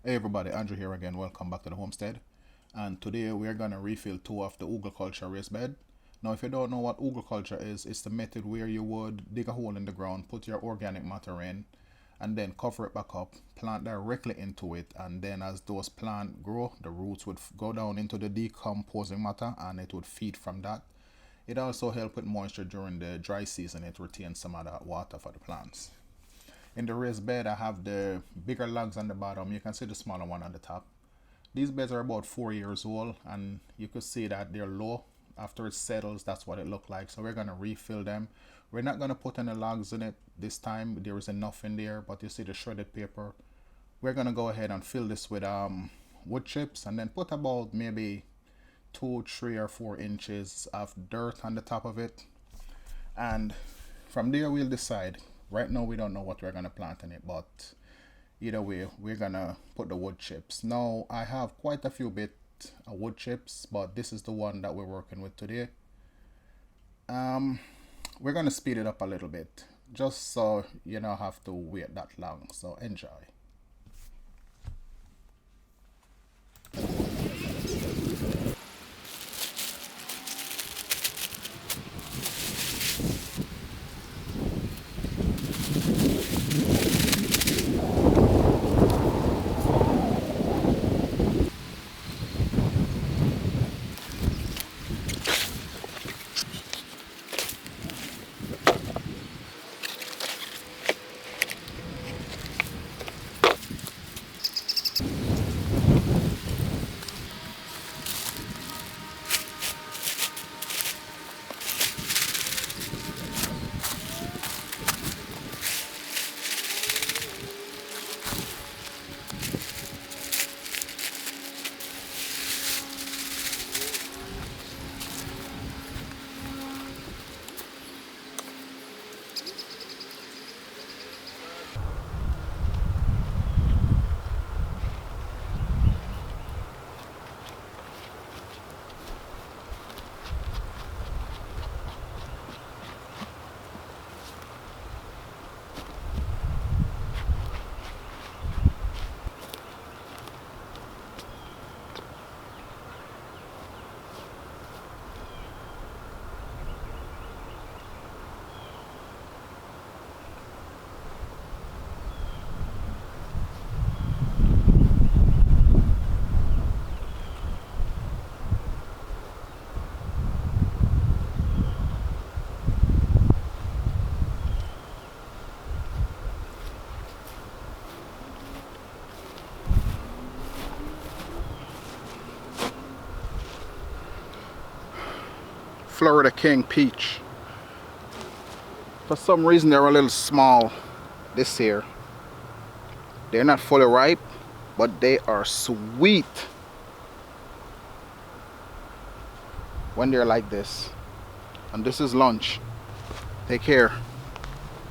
Hey everybody, Andrew here again. Welcome back to the homestead. And today we are going to refill two of the Hugelkultur raised bed. Now if you don't know what Hugelkultur is, it's the method where you would dig a hole in the ground, put your organic matter in, and then cover it back up, plant directly into it, and then as those plants grow, the roots would go down into the decomposing matter and it would feed from that. It also helps with moisture during the dry season. It retains some of that water for the plants. In the raised bed, I have the bigger logs on the bottom. You can see the smaller one on the top. These beds are about 4 years old, and you could see that they're low. After it settles, that's what it looked like. So we're going to refill them. We're not going to put any logs in it this time. There is enough in there, but you see the shredded paper. We're going to go ahead and fill this with wood chips, and then put about maybe 2, 3, or 4 inches of dirt on the top of it. And from there, we'll decide. Right now we don't know what we're going to plant in it, but either way we're going to put the wood chips. Now I have quite a few bit of wood chips, but this is the one that we're working with today. We're going to speed it up a little bit just so you don't have to wait that long, so enjoy. Florida King peach. For some reason they're a little small this year. They're not fully ripe, but they are sweet when they're like this. And this is lunch. Take care.